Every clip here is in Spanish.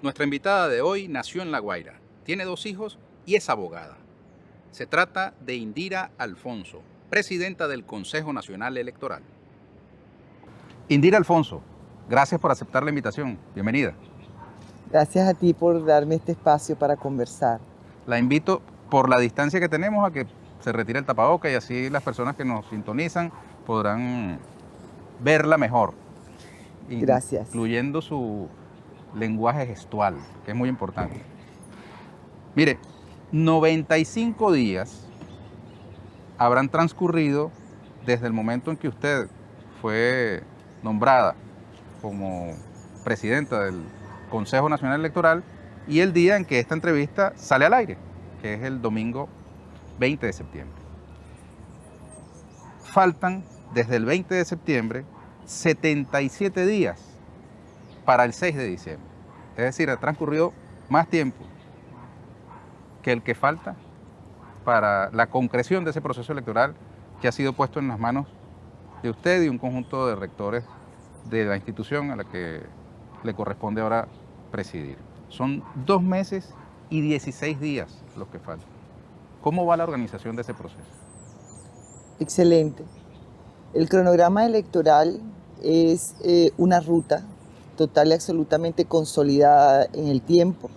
Nuestra invitada de hoy nació en La Guaira, tiene 2 hijos y es abogada. Se trata de Indira Alfonso, presidenta del Consejo Nacional Electoral. Indira Alfonso, gracias por aceptar la invitación. Bienvenida. Gracias a ti por darme este espacio para conversar. La invito por la distancia que tenemos a que se retire el tapaboca y así las personas que nos sintonizan podrán verla mejor. Gracias. Incluyendo su lenguaje gestual, que es muy importante. Mire, 95 días habrán transcurrido desde el momento en que usted fue nombrada como presidenta del Consejo Nacional Electoral y el día en que esta entrevista sale al aire, que es el domingo 20 de septiembre. Faltan desde el 20 de septiembre 77 días para el 6 de diciembre. Es decir, ha transcurrido más tiempo que el que falta para la concreción de ese proceso electoral que ha sido puesto en las manos de usted y un conjunto de rectores de la institución a la que le corresponde ahora presidir. Son 2 meses y 16 días los que faltan. ¿Cómo va la organización de ese proceso? Excelente. El cronograma electoral es una ruta total y absolutamente consolidada en el tiempo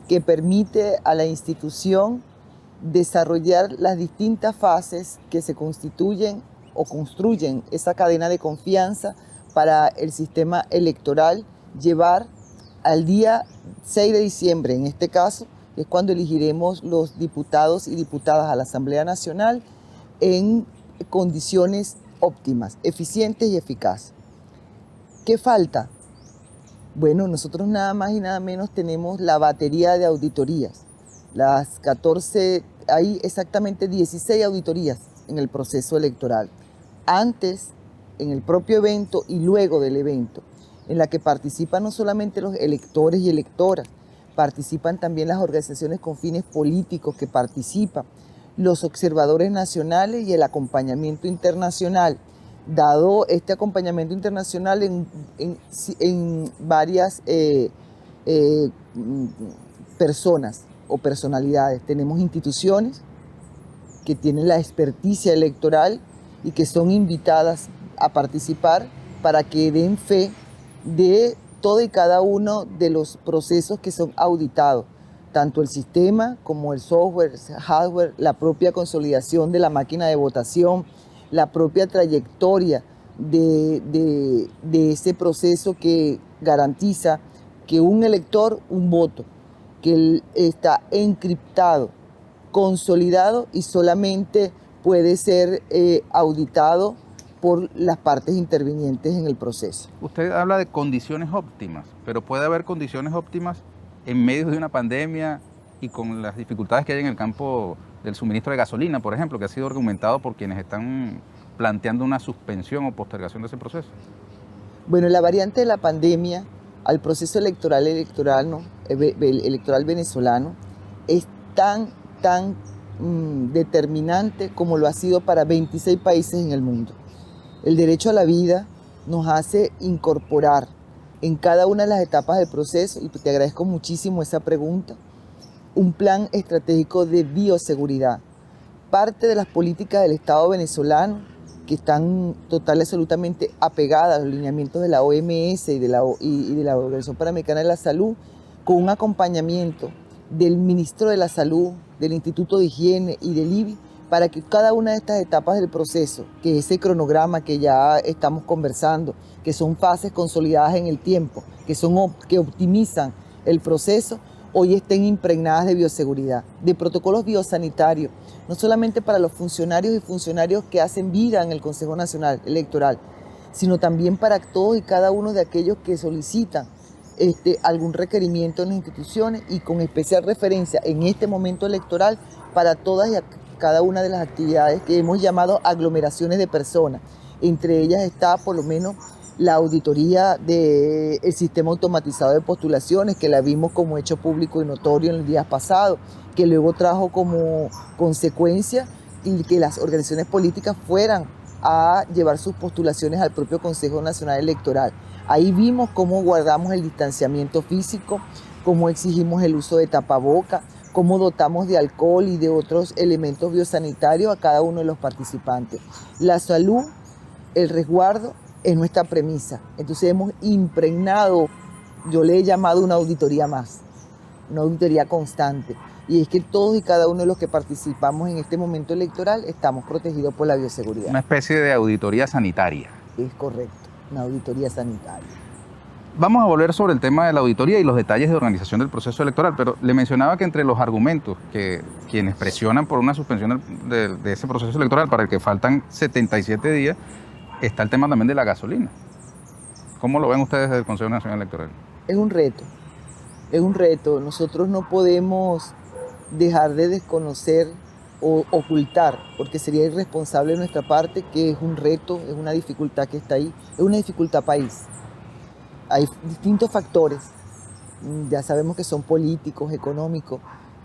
que permite a la institución desarrollar las distintas fases que se constituyen o construyen esa cadena de confianza para el sistema electoral llevar al día 6 de diciembre, en este caso, es cuando elegiremos los diputados y diputadas a la Asamblea Nacional en condiciones óptimas, eficientes y eficaces. ¿Qué falta? Bueno, nosotros nada más y nada menos tenemos la batería de auditorías. Las 14, hay exactamente 16 auditorías en el proceso electoral. Antes, en el propio evento y luego del evento, en la que participan no solamente los electores y electoras, participan también las organizaciones con fines políticos que participan, los observadores nacionales y el acompañamiento internacional. Dado este acompañamiento internacional en varias personas o personalidades. Tenemos instituciones que tienen la experticia electoral y que son invitadas a participar para que den fe de todo y cada uno de los procesos que son auditados, tanto el sistema como el software, el hardware, la propia consolidación de la máquina de votación, la propia trayectoria de ese proceso que garantiza que un elector, un voto, que está encriptado, consolidado y solamente puede ser auditado por las partes intervinientes en el proceso. Usted habla de condiciones óptimas, pero puede haber condiciones óptimas en medio de una pandemia y con las dificultades que hay en el campo del suministro de gasolina, por ejemplo, que ha sido argumentado por quienes están planteando una suspensión o postergación de ese proceso. Bueno, la variante de la pandemia al proceso electoral venezolano es tan determinante como lo ha sido para 26 países en el mundo. El derecho a la vida nos hace incorporar en cada una de las etapas del proceso, y te agradezco muchísimo esa pregunta, un plan estratégico de bioseguridad. Parte de las políticas del Estado venezolano, que están total y absolutamente apegadas a los lineamientos de la OMS y de la Organización Panamericana de la Salud, con un acompañamiento del Ministro de la Salud, del Instituto de Higiene y del IBI, para que cada una de estas etapas del proceso, que ese cronograma que ya estamos conversando, que son fases consolidadas en el tiempo, que optimizan el proceso, hoy estén impregnadas de bioseguridad, de protocolos biosanitarios, no solamente para los funcionarios y funcionarios que hacen vida en el Consejo Nacional Electoral, sino también para todos y cada uno de aquellos que solicitan algún requerimiento en las instituciones y con especial referencia en este momento electoral para todas y cada una de las actividades que hemos llamado aglomeraciones de personas. Entre ellas está por lo menos la auditoría del sistema automatizado de postulaciones, que la vimos como hecho público y notorio en el día pasado, que luego trajo como consecuencia y que las organizaciones políticas fueran a llevar sus postulaciones al propio Consejo Nacional Electoral. Ahí vimos cómo guardamos el distanciamiento físico, cómo exigimos el uso de tapaboca, cómo dotamos de alcohol y de otros elementos biosanitarios a cada uno de los participantes. La salud, el resguardo, es nuestra premisa. Entonces hemos impregnado, yo le he llamado una auditoría más, una auditoría constante. Y es que todos y cada uno de los que participamos en este momento electoral estamos protegidos por la bioseguridad. Una especie de auditoría sanitaria. Es correcto, una auditoría sanitaria. Vamos a volver sobre el tema de la auditoría y los detalles de organización del proceso electoral, pero le mencionaba que entre los argumentos que quienes presionan por una suspensión de ese proceso electoral para el que faltan 77 días, está el tema también de la gasolina. ¿Cómo lo ven ustedes desde el Consejo Nacional Electoral? Es un reto. Nosotros no podemos dejar de desconocer o ocultar, porque sería irresponsable de nuestra parte, que es un reto, es una dificultad que está ahí, es una dificultad país. Hay distintos factores, ya sabemos que son políticos, económicos,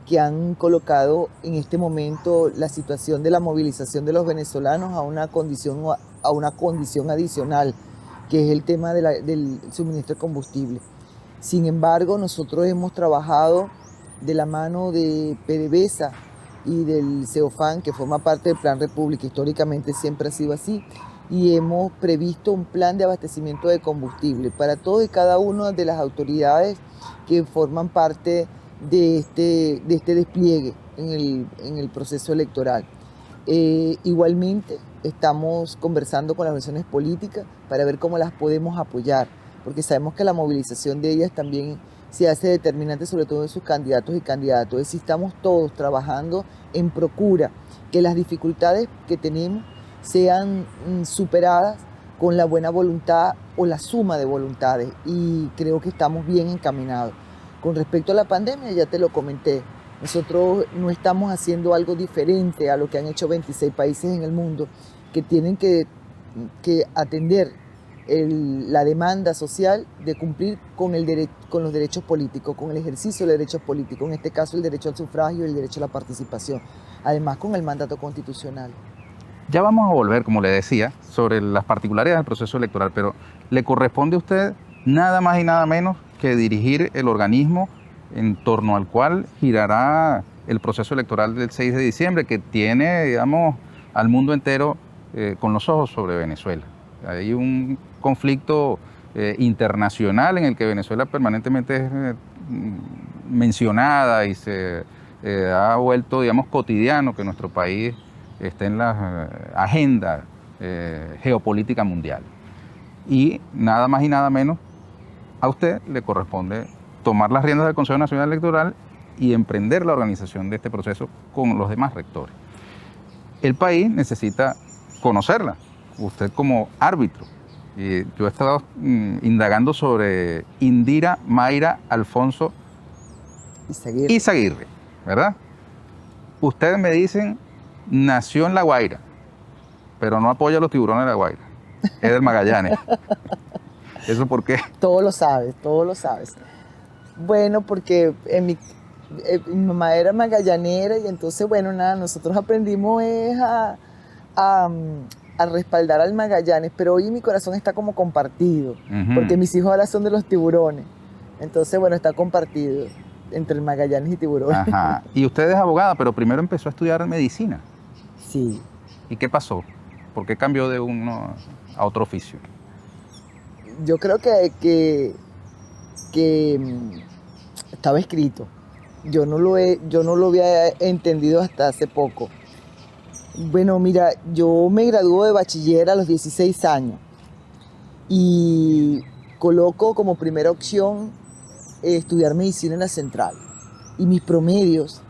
que han colocado en este momento la situación de la movilización de los venezolanos a una condición adicional, que es el tema del suministro de combustible. Sin embargo, nosotros hemos trabajado de la mano de PDVSA y del CEOFAN, que forma parte del Plan República, históricamente siempre ha sido así, y hemos previsto un plan de abastecimiento de combustible para todas y cada una de las autoridades que forman parte de este despliegue en el proceso electoral. Igualmente estamos conversando con las organizaciones políticas para ver cómo las podemos apoyar, porque sabemos que la movilización de ellas también se hace determinante, sobre todo en sus candidatos y candidatas. Entonces, si estamos todos trabajando en procura que las dificultades que tenemos sean superadas con la buena voluntad o la suma de voluntades, y creo que estamos bien encaminados. Con respecto a la pandemia, ya te lo comenté, nosotros no estamos haciendo algo diferente a lo que han hecho 26 países en el mundo, que tienen que atender la demanda social de cumplir con los derechos políticos, con el ejercicio de derechos políticos, en este caso el derecho al sufragio y el derecho a la participación, además con el mandato constitucional. Ya vamos a volver, como le decía, sobre las particularidades del proceso electoral, pero le corresponde a usted nada más y nada menos que dirigir el organismo en torno al cual girará el proceso electoral del 6 de diciembre, que tiene, digamos, al mundo entero con los ojos sobre Venezuela. Hay un conflicto internacional en el que Venezuela permanentemente es mencionada y se ha vuelto, digamos, cotidiano que nuestro país esté en la agenda geopolítica mundial. Y nada más y nada menos, a usted le corresponde tomar las riendas del Consejo Nacional Electoral y emprender la organización de este proceso con los demás rectores. El país necesita conocerla, usted como árbitro. Y yo he estado indagando sobre Indira Mayra Alfonso Izaguirre, ¿verdad? Ustedes me dicen, nació en La Guaira, pero no apoya a los tiburones de La Guaira, es del Magallanes. ¿Eso por qué? Todo lo sabes. Bueno, porque mi mamá era magallanera y entonces, bueno, nada, nosotros aprendimos a respaldar al Magallanes, pero hoy mi corazón está como compartido, porque mis hijos ahora son de los tiburones. Entonces, bueno, está compartido entre el Magallanes y tiburones. Ajá. Y usted es abogada, pero primero empezó a estudiar medicina. Sí. ¿Y qué pasó? ¿Por qué cambió de uno a otro oficio? Yo creo que estaba escrito. Yo no lo había entendido hasta hace poco. Bueno, mira, yo me graduó de bachiller a los 16 años y coloco como primera opción estudiar medicina en la Central. Y mis promedios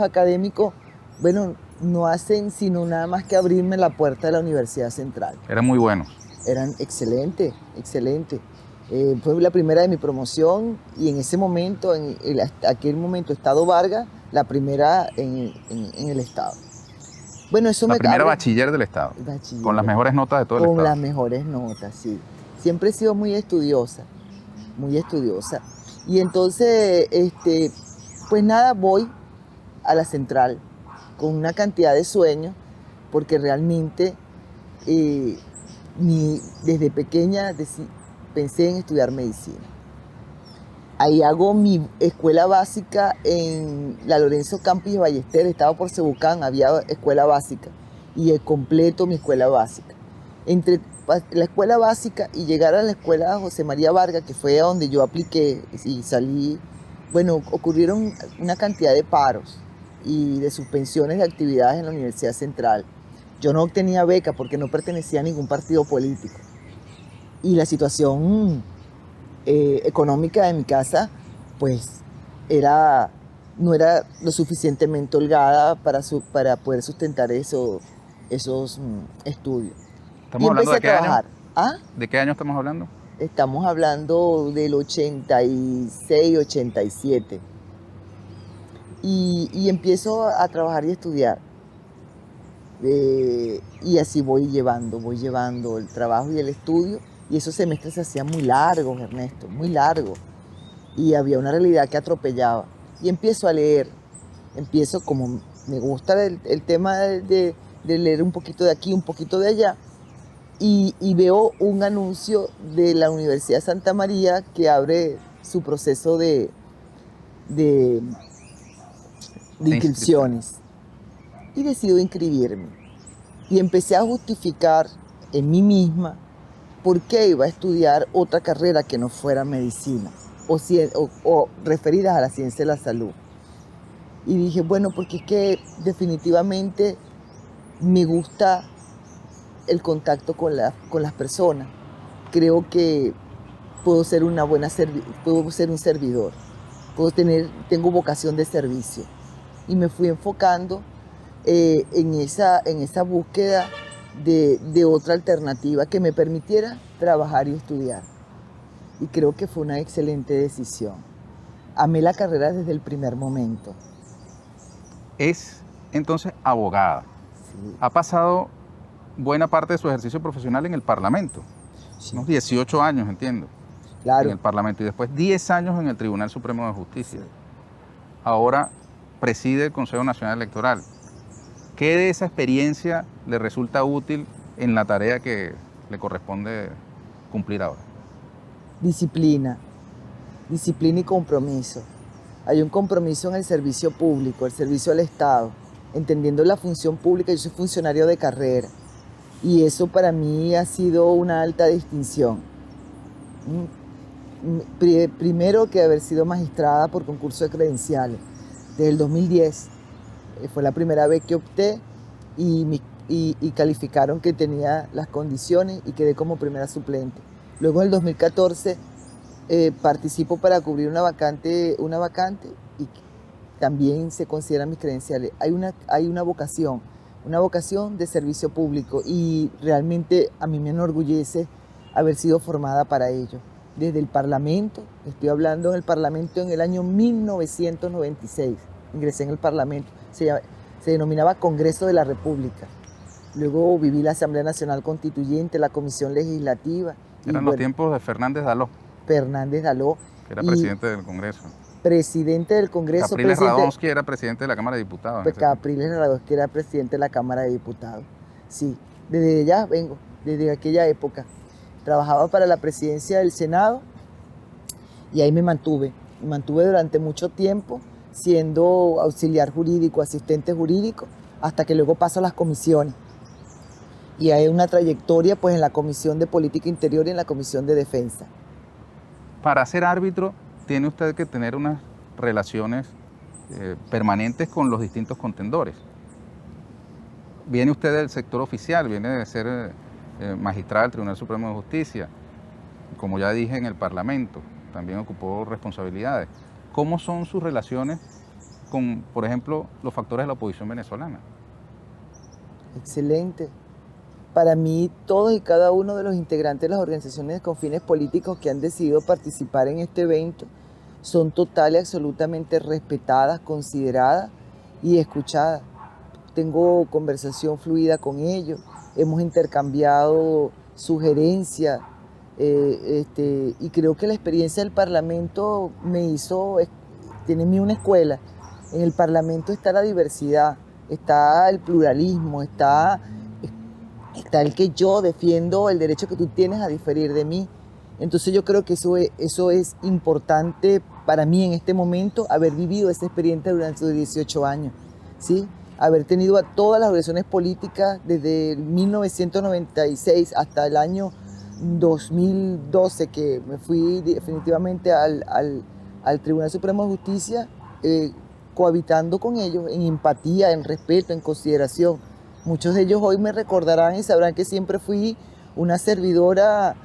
académicos, bueno, no hacen sino nada más que abrirme la puerta de la Universidad Central. Eran muy buenos. Eran excelentes. Fue la primera de mi promoción y en ese momento, aquel momento, Estado Vargas, la primera en el Estado. Bueno, eso la primera bachiller del Estado, con las mejores notas de todo el Estado. Con las mejores notas, sí. Siempre he sido muy estudiosa. Y entonces, pues nada, voy a la Central con una cantidad de sueños, porque realmente desde pequeña pensé en estudiar medicina. Ahí hago mi escuela básica en la Lorenzo Campos y Ballester, estaba por Cebucán, había escuela básica y completo mi escuela básica. Entre la escuela básica y llegar a la escuela José María Vargas, que fue a donde yo apliqué y salí, bueno, ocurrieron una cantidad de paros y de suspensiones de actividades en la Universidad Central. Yo no obtenía beca porque no pertenecía a ningún partido político. Y la situación económica de mi casa, pues, no era lo suficientemente holgada para poder sustentar esos estudios. Y ¿Estamos hablando empecé de a qué año? trabajar. ¿Ah? ¿De qué año estamos hablando? Estamos hablando del 86, 87. Y empiezo a trabajar y estudiar. Y así voy llevando el trabajo y el estudio. Y esos semestres se hacían muy largos, Ernesto, muy largos. Y había una realidad que atropellaba. Y empiezo a leer. Empiezo, como me gusta el tema de leer un poquito de aquí, un poquito de allá. Y veo un anuncio de la Universidad de Santa María que abre su proceso de inscripciones. Y decido inscribirme. Y empecé a justificar en mí misma por qué iba a estudiar otra carrera que no fuera medicina o referidas a la ciencia de la salud. Y dije, bueno, porque es que definitivamente me gusta el contacto con las personas. Creo que puedo ser puedo ser un servidor, tengo vocación de servicio. Y me fui enfocando en esa búsqueda de otra alternativa que me permitiera trabajar y estudiar. Y creo que fue una excelente decisión. Amé la carrera desde el primer momento. Es entonces abogada. Sí. Ha pasado buena parte de su ejercicio profesional en el Parlamento. Sí. Unos 18 años, entiendo, Claro. en el Parlamento. Y después 10 años en el Tribunal Supremo de Justicia. Sí. Ahora preside el Consejo Nacional Electoral. ¿Qué de esa experiencia le resulta útil en la tarea que le corresponde cumplir ahora? Disciplina y compromiso. Hay un compromiso en el servicio público, el servicio al Estado, entendiendo la función pública. Yo soy funcionario de carrera y eso para mí ha sido una alta distinción. Primero que haber sido magistrada por concurso de credenciales desde el 2010. Fue la primera vez que opté y calificaron que tenía las condiciones y quedé como primera suplente. Luego en el 2014 participo para cubrir una vacante y también se consideran mis credenciales. Hay una vocación de servicio público y realmente a mí me enorgullece haber sido formada para ello. Desde el Parlamento, estoy hablando en el Parlamento en el año 1996, ingresé en el Parlamento, se denominaba Congreso de la República. Luego viví la Asamblea Nacional Constituyente, la Comisión Legislativa. Eran los tiempos de Fernández Daló. Fernández Daló. Que era presidente del Congreso. Presidente del Congreso. Capriles Radonsky era presidente de la Cámara de Diputados. Capriles Radonsky era presidente de la Cámara de Diputados. Sí, desde allá vengo, desde aquella época. Trabajaba para la presidencia del Senado y ahí me mantuve. Me mantuve durante mucho tiempo siendo auxiliar jurídico, asistente jurídico, hasta que luego paso a las comisiones. Y hay una trayectoria pues en la Comisión de Política Interior y en la Comisión de Defensa. Para ser árbitro tiene usted que tener unas relaciones permanentes con los distintos contendores. Viene usted del sector oficial, viene de ser magistrado del Tribunal Supremo de Justicia, como ya dije, en el Parlamento, también ocupó responsabilidades. ¿Cómo son sus relaciones con, por ejemplo, los factores de la oposición venezolana? Excelente. Para mí, todos y cada uno de los integrantes de las organizaciones con fines políticos que han decidido participar en este evento son total y absolutamente respetadas, consideradas y escuchadas. Tengo conversación fluida con ellos, hemos intercambiado sugerencias y creo que la experiencia del Parlamento tiene en mí una escuela. En el Parlamento está la diversidad, está el pluralismo, está el que yo defiendo el derecho que tú tienes a diferir de mí. Entonces yo creo que eso es importante para mí en este momento, haber vivido esa experiencia durante los 18 años, ¿sí? Haber tenido a todas las organizaciones políticas desde 1996 hasta el año 2012, que me fui definitivamente al Tribunal Supremo de Justicia, cohabitando con ellos en empatía, en respeto, en consideración. Muchos de ellos hoy me recordarán y sabrán que siempre fui una servidora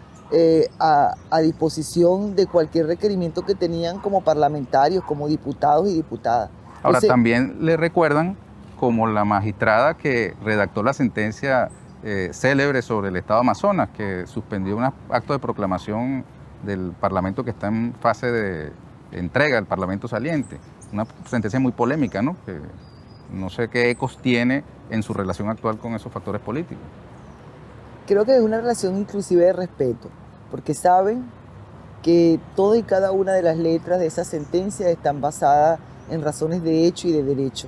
a disposición de cualquier requerimiento que tenían como parlamentarios, como diputados y diputadas. Ahora, Entonces, también le recuerdan como la magistrada que redactó la sentencia célebre sobre el Estado Amazonas, que suspendió un acto de proclamación del Parlamento que está en fase de entrega del Parlamento saliente. Una sentencia muy polémica, ¿no? Que no sé qué ecos tiene en su relación actual con esos factores políticos. creo que es una relación inclusive de respeto, porque saben que toda y cada una de las letras de esa sentencia están basadas en razones de hecho y de derecho.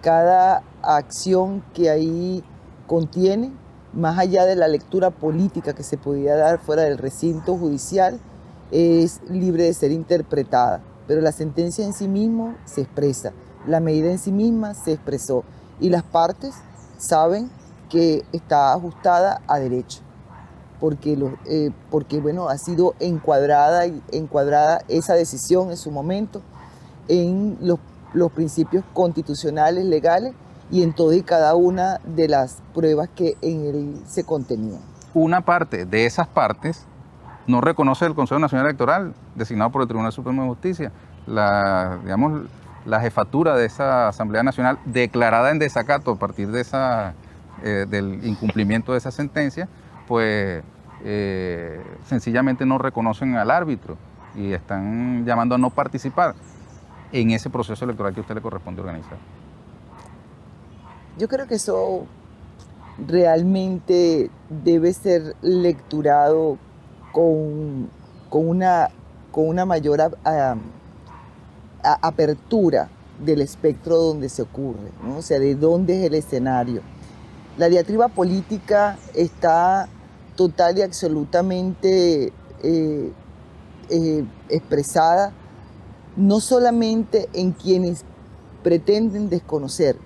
Cada acción que ahí contiene, más allá de la lectura política que se podía dar fuera del recinto judicial, es libre de ser interpretada. Pero la sentencia en sí misma se expresa, la medida en sí misma se expresó y las partes saben que está ajustada a derecho, porque bueno, ha sido encuadrada esa decisión en su momento en los principios constitucionales, legales y en toda y cada una de las pruebas que en él se contenían. Una parte de esas partes no reconoce el Consejo Nacional Electoral designado por el Tribunal Supremo de Justicia. Digamos, la jefatura de esa Asamblea Nacional declarada en desacato a partir de del incumplimiento de esa sentencia, pues sencillamente no reconocen al árbitro y están llamando a no participar en ese proceso electoral que a usted le corresponde organizar. Yo creo que eso realmente debe ser lecturado con, con una mayor apertura del espectro donde se ocurre, ¿no? O sea, de dónde es el escenario. La diatriba política está total y absolutamente expresada no solamente en quienes pretenden desconocer,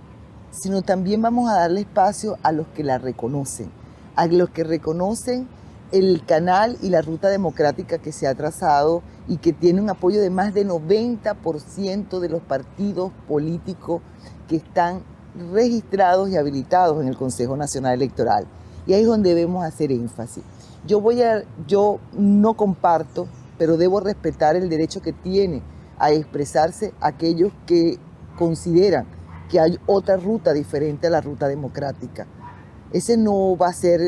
sino también vamos a darle espacio a los que la reconocen, a los que reconocen el canal y la ruta democrática que se ha trazado y que tiene un apoyo de más del 90% de los partidos políticos que están registrados y habilitados en el Consejo Nacional Electoral. Y ahí es donde debemos hacer énfasis. Yo no comparto, pero debo respetar el derecho que tiene a expresarse aquellos que consideran que hay otra ruta diferente a la ruta democrática. Ese no va a ser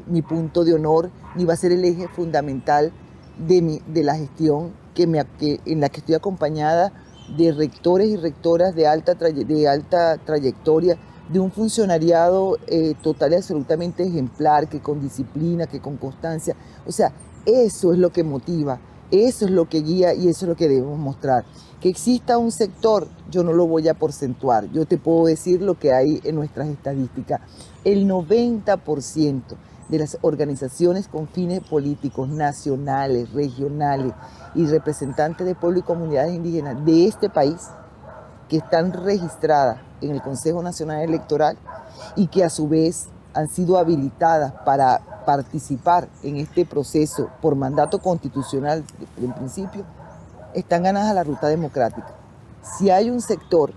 mi punto de honor, ni va a ser el eje fundamental de la gestión en la que estoy acompañada de rectores y rectoras de alta trayectoria, de un funcionariado total y absolutamente ejemplar, que con disciplina, que con constancia. O sea, eso es lo que motiva, eso es lo que guía y eso es lo que debemos mostrar. Que exista un sector, yo no lo voy a porcentuar, yo te puedo decir lo que hay en nuestras estadísticas. El 90% de las organizaciones con fines políticos nacionales, regionales y representantes de pueblos y comunidades indígenas de este país que están registradas en el Consejo Nacional Electoral y que a su vez han sido habilitadas para participar en este proceso por mandato constitucional en principio, están ganadas a la ruta democrática. Si hay un sector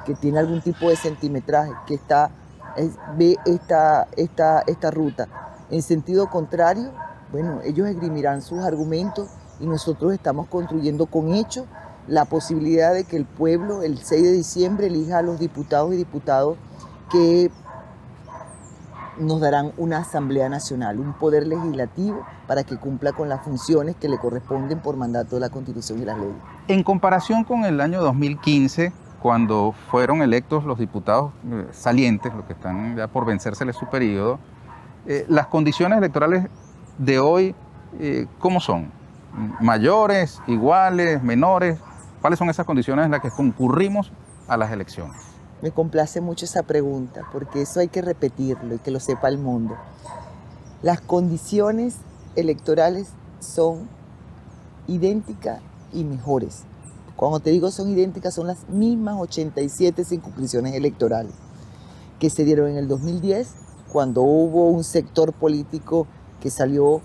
que tiene algún tipo de centimetraje, que ve esta ruta en sentido contrario, bueno, ellos esgrimirán sus argumentos y nosotros estamos construyendo con hechos la posibilidad de que el pueblo el 6 de diciembre elija a los diputados y diputadas que nos darán una Asamblea Nacional, un poder legislativo para que cumpla con las funciones que le corresponden por mandato de la Constitución y las leyes. En comparación con el año 2015, cuando fueron electos los diputados salientes, los que están ya por vencérseles su periodo, las condiciones electorales de hoy, ¿cómo son? ¿Mayores, iguales, menores? ¿Cuáles son esas condiciones en las que concurrimos a las elecciones? Me complace mucho esa pregunta, porque eso hay que repetirlo y que lo sepa el mundo. Las condiciones electorales son idénticas y mejores. Cuando te digo son idénticas, son las mismas 87 circunscripciones electorales que se dieron en el 2010, cuando hubo un sector político que salió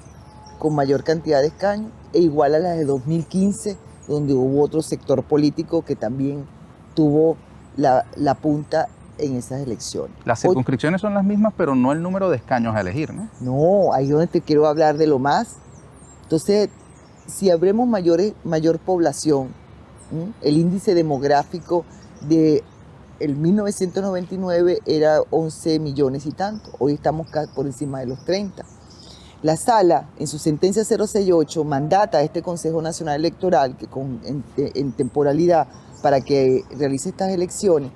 con mayor cantidad de escaños, e igual a las de 2015, donde hubo otro sector político que también tuvo la punta en esas elecciones. Las circunscripciones son las mismas, pero no el número de escaños a elegir, ¿no? No, ahí es donde te quiero hablar de lo más. Entonces, si habremos mayor población, el índice demográfico de el 1999 era 11 millones y tanto, hoy estamos por encima de los 30. La Sala, en su sentencia 068, mandata a este Consejo Nacional Electoral, que en temporalidad para que realice estas elecciones,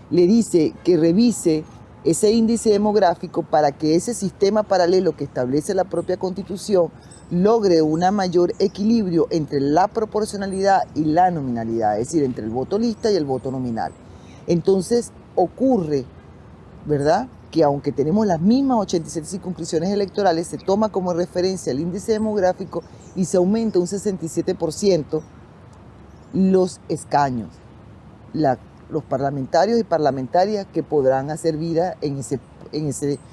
le dice que revise ese índice demográfico para que ese sistema paralelo que establece la propia Constitución logre un mayor equilibrio entre la proporcionalidad y la nominalidad, es decir, entre el voto lista y el voto nominal. Entonces ocurre, ¿verdad?, que aunque tenemos las mismas 87 circunscripciones electorales, se toma como referencia el índice demográfico y se aumenta un 67% los escaños, los parlamentarios y parlamentarias que podrán hacer vida en esa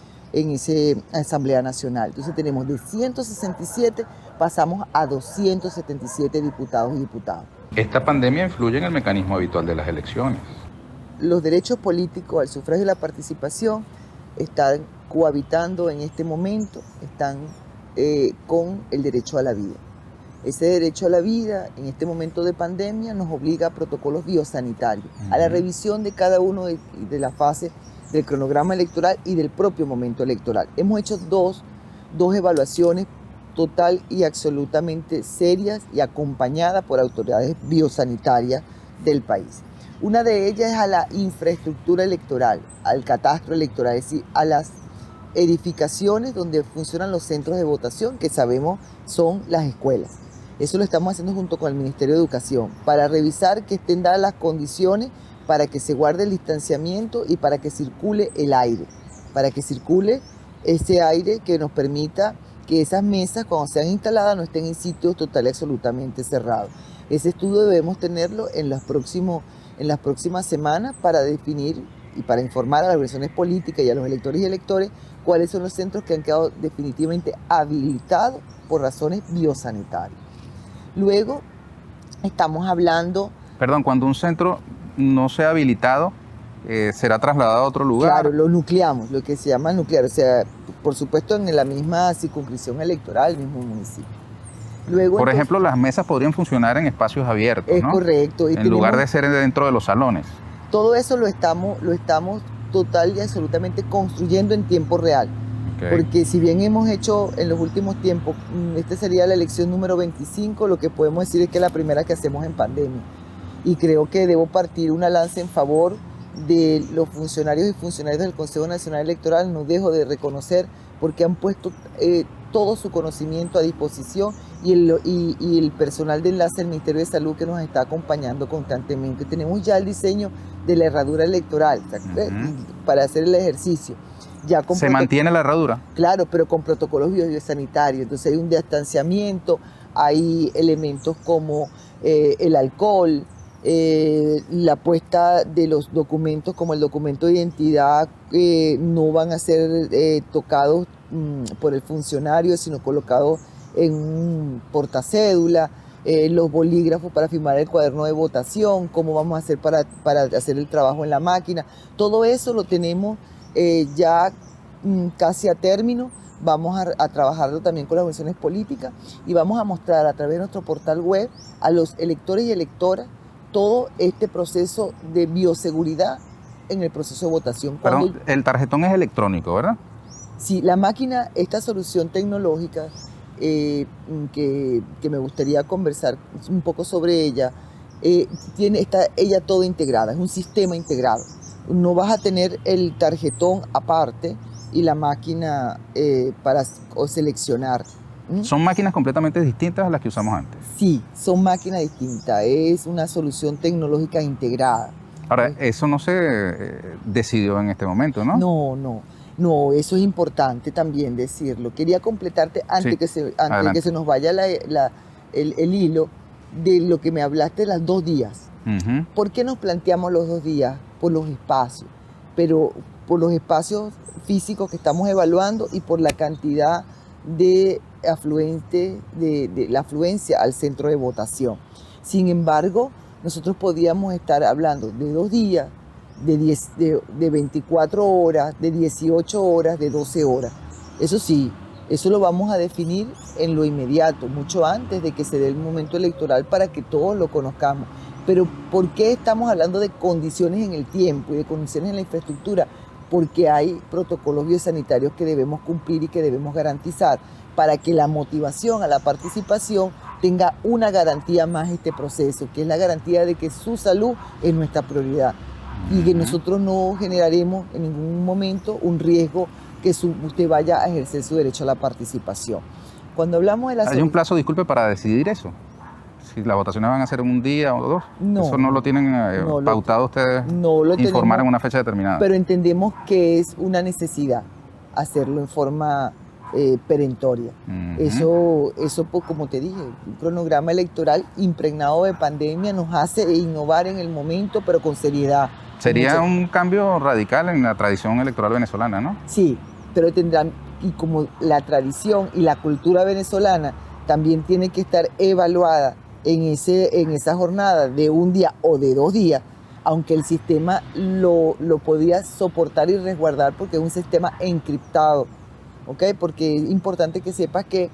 Asamblea Nacional. Entonces tenemos de 167, pasamos a 277 diputados y diputadas. Esta pandemia influye en el mecanismo habitual de las elecciones. Los derechos políticos al sufragio y la participación están cohabitando en este momento, están con el derecho a la vida. Ese derecho a la vida en este momento de pandemia nos obliga a protocolos biosanitarios, a la revisión de cada uno de las fases del cronograma electoral y del propio momento electoral. Hemos hecho dos evaluaciones total y absolutamente serias y acompañadas por autoridades biosanitarias del país. Una de ellas es a la infraestructura electoral, al catastro electoral, es decir, a las edificaciones donde funcionan los centros de votación, que sabemos son las escuelas. Eso lo estamos haciendo junto con el Ministerio de Educación, para revisar que estén dadas las condiciones para que se guarde el distanciamiento y para que circule el aire, para que circule ese aire que nos permita que esas mesas, cuando sean instaladas, no estén en sitios total y absolutamente cerrados. Ese estudio debemos tenerlo en las próximas semanas para definir y para informar a las organizaciones políticas y a los electores y electores cuáles son los centros que han quedado definitivamente habilitados por razones biosanitarias. Luego estamos hablando... Perdón, cuando un centro no sea habilitado, ¿será trasladado a otro lugar? Claro, lo nucleamos, lo que se llama nuclear, o sea, por supuesto en la misma circunscripción electoral, el mismo municipio. Luego, por ejemplo, las mesas podrían funcionar en espacios abiertos, es ¿no? Correcto. En lugar de ser dentro de los salones. Todo eso lo estamos total y absolutamente construyendo en tiempo real. Okay. Porque si bien hemos hecho en los últimos tiempos, esta sería la elección número 25, lo que podemos decir es que es la primera que hacemos en pandemia. Y creo que debo partir una lanza en favor de los funcionarios y funcionarios del Consejo Nacional Electoral, no dejo de reconocer, porque han puesto todo su conocimiento a disposición y el personal de enlace del Ministerio de Salud que nos está acompañando constantemente. Tenemos ya el diseño de la herradura electoral para hacer el ejercicio. Ya ¿Se mantiene la herradura? Claro, pero con protocolos biosanitarios. Entonces hay un distanciamiento, hay elementos como el alcohol, la puesta de los documentos como el documento de identidad no van a ser tocados por el funcionario, sino colocados en un portacédula, los bolígrafos para firmar el cuaderno de votación, cómo vamos a hacer para hacer el trabajo en la máquina. Todo eso lo tenemos ya casi a término. Vamos a trabajarlo también con las organizaciones políticas y vamos a mostrar a través de nuestro portal web a los electores y electoras todo este proceso de bioseguridad en el proceso de votación. Pero el tarjetón es electrónico, ¿verdad? Sí, la máquina, esta solución tecnológica que me gustaría conversar un poco sobre ella, está ella toda integrada, es un sistema integrado. No vas a tener el tarjetón aparte y la máquina para seleccionar. ¿Son máquinas completamente distintas a las que usamos antes? Sí, son máquinas distintas, es una solución tecnológica integrada. Ahora, eso no se decidió en este momento, ¿no? No. No, eso es importante también decirlo. Quería completarte antes, Sí, antes adelante. que se nos vaya el hilo de lo que me hablaste de las 2 días. Ujú. ¿Por qué nos planteamos los 2 días? Por los espacios, pero por los espacios físicos que estamos evaluando y por la cantidad de afluentes, de la afluencia al centro de votación. Sin embargo, nosotros podíamos estar hablando de 2 días, de 24 horas, de 18 horas, de 12 horas. Eso sí, eso lo vamos a definir en lo inmediato, mucho antes de que se dé el momento electoral para que todos lo conozcamos. Pero ¿por qué estamos hablando de condiciones en el tiempo y de condiciones en la infraestructura? Porque hay protocolos biosanitarios que debemos cumplir y que debemos garantizar para que la motivación a la participación tenga una garantía más este proceso, que es la garantía de que su salud es nuestra prioridad y que nosotros no generaremos en ningún momento un riesgo que usted vaya a ejercer su derecho a la participación. Cuando hablamos de la Hay un plazo, disculpe, para decidir eso. Si las votaciones van a ser en un día o dos. No, Eso no lo tienen no pautado ustedes no lo informar tenemos, en una fecha determinada. pero entendemos que es una necesidad hacerlo en forma perentoria. Eso pues, como te dije, un cronograma electoral impregnado de pandemia nos hace innovar en el momento, pero con seriedad. Sería un cambio radical en la tradición electoral venezolana, ¿no? Sí, pero tendrán, y como la tradición y la cultura venezolana también tiene que estar evaluada en esa jornada de un día o de 2 días, aunque el sistema lo podía soportar y resguardar porque es un sistema encriptado, ¿ok? Porque es importante que sepas que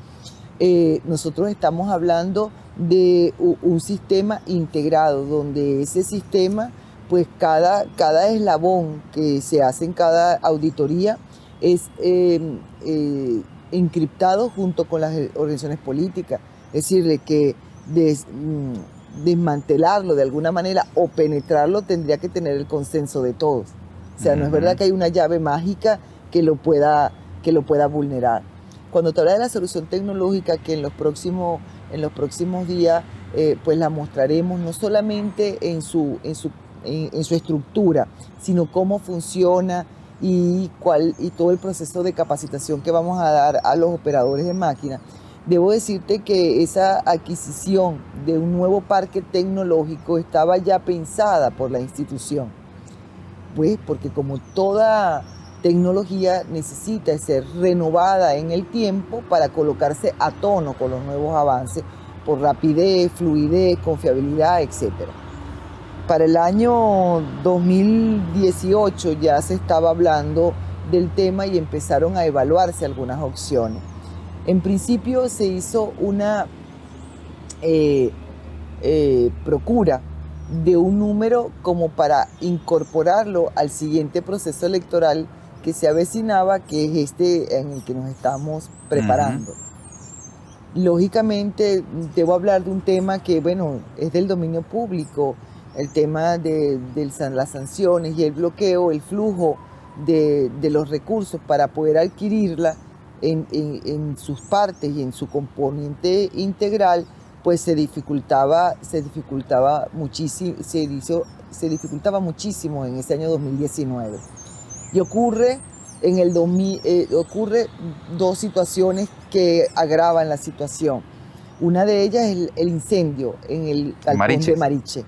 nosotros estamos hablando de un sistema integrado, donde ese sistema, pues cada eslabón que se hace en cada auditoría es encriptado junto con las organizaciones políticas. Es decir, que desmantelarlo de alguna manera o penetrarlo tendría que tener el consenso de todos. O sea, no es verdad que hay una llave mágica que lo pueda vulnerar. Cuando te habla de la solución tecnológica, que en los próximos días pues la mostraremos no solamente en su estructura, sino cómo funciona y todo el proceso de capacitación que vamos a dar a los operadores de máquinas. Debo decirte que esa adquisición de un nuevo parque tecnológico estaba ya pensada por la institución, pues porque como toda tecnología necesita ser renovada en el tiempo para colocarse a tono con los nuevos avances por rapidez, fluidez, confiabilidad, etc. Para el año 2018 ya se estaba hablando del tema y empezaron a evaluarse algunas opciones. En principio se hizo una procura de un número como para incorporarlo al siguiente proceso electoral que se avecinaba, que es este en el que nos estamos preparando. Lógicamente, debo hablar de un tema que, bueno, es del dominio público, el tema de las sanciones y el bloqueo, el flujo de los recursos para poder adquirirla en sus partes y en su componente integral, pues se dificultaba muchísimo en ese año 2019. Y ocurre dos situaciones que agravan la situación. Una de ellas es el incendio en el galpón de Mariche,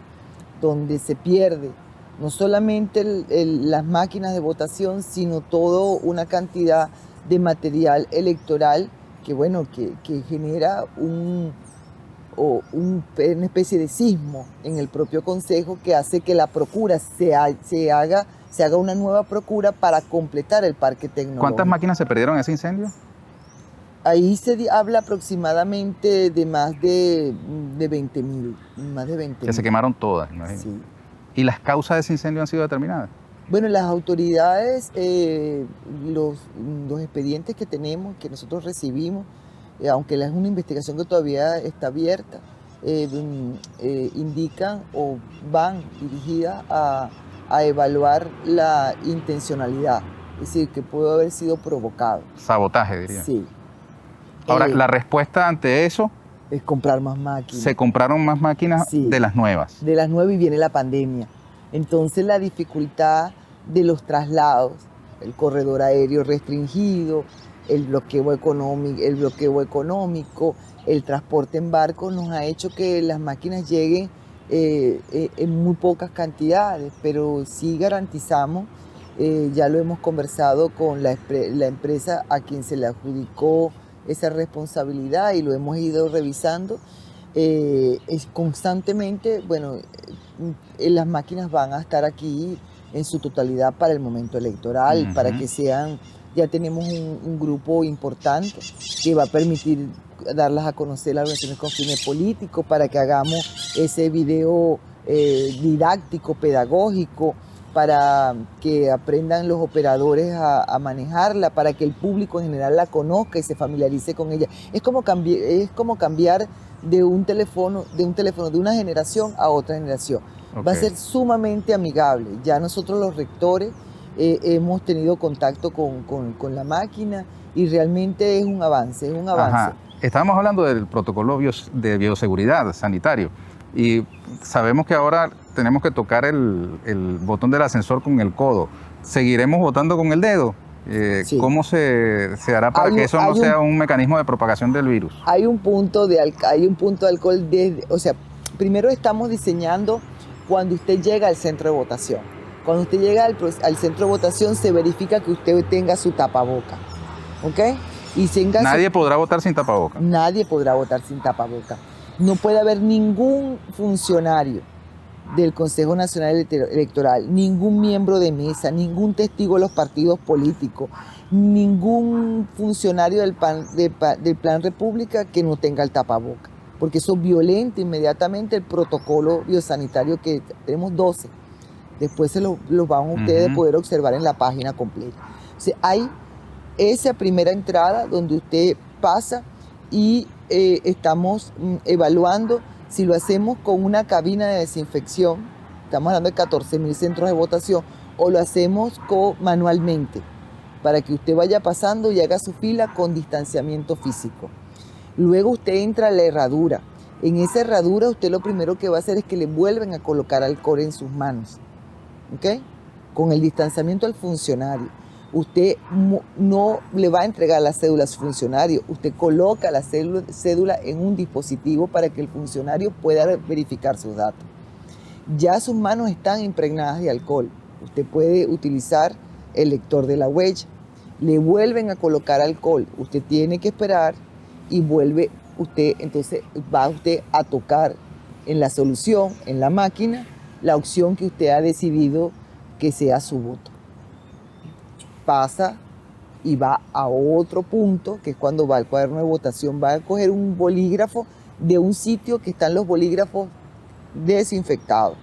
donde se pierde no solamente las máquinas de votación, sino toda una cantidad de material electoral que, bueno, que genera una especie de sismo en el propio Consejo que hace que la procura se haga una nueva procura para completar el parque tecnológico. ¿Cuántas máquinas se perdieron en ese incendio? Ahí se habla aproximadamente de más de 20.000. Que se quemaron todas, imagino. Sí. ¿Y las causas de ese incendio han sido determinadas? Bueno, las autoridades, los expedientes que tenemos, que nosotros recibimos, aunque es una investigación que todavía está abierta, indican o van dirigidas a evaluar la intencionalidad, es decir, que pudo haber sido provocado. Sabotaje, diría. Sí. Ahora, la respuesta ante eso es comprar más máquinas. Se compraron más máquinas, sí, de las nuevas. De las nuevas, y viene la pandemia. Entonces la dificultad de los traslados el corredor aéreo restringido, el bloqueo económico, el transporte en barco nos ha hecho que las máquinas lleguen en muy pocas cantidades, pero sí garantizamos, ya lo hemos conversado con la empresa a quien se le adjudicó esa responsabilidad y lo hemos ido revisando. Es constantemente, bueno, las máquinas van a estar aquí en su totalidad para el momento electoral, para que sean, ya tenemos un grupo importante que va a permitir darlas a conocer las organizaciones con fines políticos, para que hagamos ese video didáctico, pedagógico, para que aprendan los operadores a manejarla, para que el público en general la conozca y se familiarice con ella. Es como cambiar de un teléfono de una generación a otra generación. Okay. Va a ser sumamente amigable. Ya nosotros los rectores hemos tenido contacto con la máquina y realmente es un avance, Ajá. Estábamos hablando del protocolo de bioseguridad sanitario y sabemos que ahora tenemos que tocar el botón del ascensor con el codo. ¿Seguiremos votando con el dedo? Sí. ¿Cómo se hará para que eso no sea un mecanismo de propagación del virus? Hay un punto de alcohol, o sea, primero estamos diseñando cuando usted llega al centro de votación. Cuando usted llega al centro de votación se verifica que usted tenga su tapaboca, ¿ok? Nadie podrá votar sin tapaboca. Nadie podrá votar sin tapaboca. No puede haber ningún funcionario del Consejo Nacional Electoral, ningún miembro de mesa, ningún testigo de los partidos políticos, ningún funcionario del Plan República que no tenga el tapaboca, porque eso violenta inmediatamente el protocolo biosanitario que tenemos 12. Después se los van ustedes a poder observar en la página completa. O sea, hay esa primera entrada donde usted pasa y estamos evaluando si lo hacemos con una cabina de desinfección, estamos hablando de 14.000 centros de votación, o lo hacemos manualmente, para que usted vaya pasando y haga su fila con distanciamiento físico. Luego usted entra a la herradura. En esa herradura usted lo primero que va a hacer es que le vuelven a colocar alcohol en sus manos, ¿ok? Con el distanciamiento al funcionario. Usted no le va a entregar la cédula a su funcionario, usted coloca la cédula en un dispositivo para que el funcionario pueda verificar sus datos. Ya sus manos están impregnadas de alcohol, usted puede utilizar el lector de la huella, le vuelven a colocar alcohol, usted tiene que esperar y entonces va usted a tocar en la solución, en la máquina, la opción que usted ha decidido que sea su voto. Pasa y va a otro punto, que es cuando va al cuaderno de votación, va a coger un bolígrafo de un sitio que están los bolígrafos desinfectados.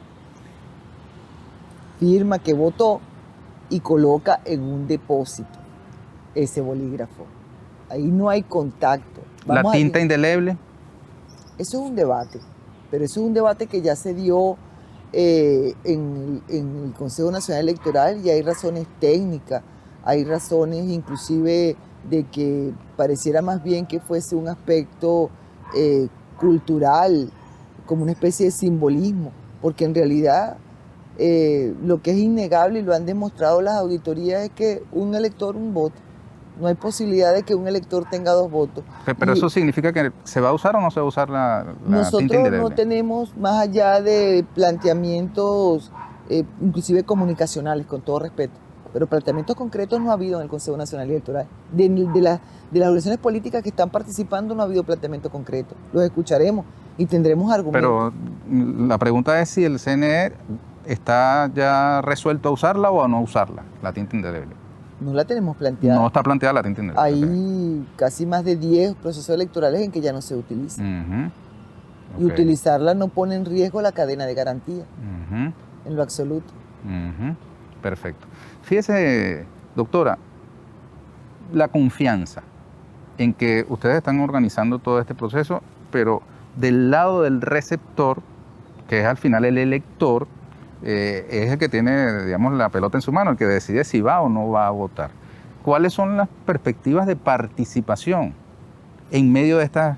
Firma que votó y coloca en un depósito ese bolígrafo. Ahí no hay contacto. ¿La tinta indeleble? Eso es un debate, pero eso es un debate que ya se dio en el Consejo Nacional Electoral y hay razones técnicas. Hay razones inclusive de que pareciera más bien que fuese un aspecto cultural, como una especie de simbolismo, porque en realidad lo que es innegable y lo han demostrado las auditorías es que un elector, un voto. No hay posibilidad de que un elector tenga 2 votos. Pero eso significa que ¿se va a usar o no se va a usar la nosotros tinta indeleble? No tenemos, más allá de planteamientos inclusive comunicacionales, con todo respeto, pero planteamientos concretos no ha habido en el Consejo Nacional Electoral. De las organizaciones políticas que están participando no ha habido planteamiento concreto. Los escucharemos y tendremos argumentos. Pero la pregunta es si el CNE está ya resuelto a usarla o a no usarla, la tinta indeleble. No la tenemos planteada. No está planteada la tinta indeleble. Hay casi más de 10 procesos electorales en que ya no se utiliza. Y utilizarla no pone en riesgo la cadena de garantía, en lo absoluto. Perfecto. Fíjese, doctora, la confianza en que ustedes están organizando todo este proceso, pero del lado del receptor, que es al final el elector, es el que tiene, digamos, la pelota en su mano, el que decide si va o no va a votar. ¿Cuáles son las perspectivas de participación en medio de estas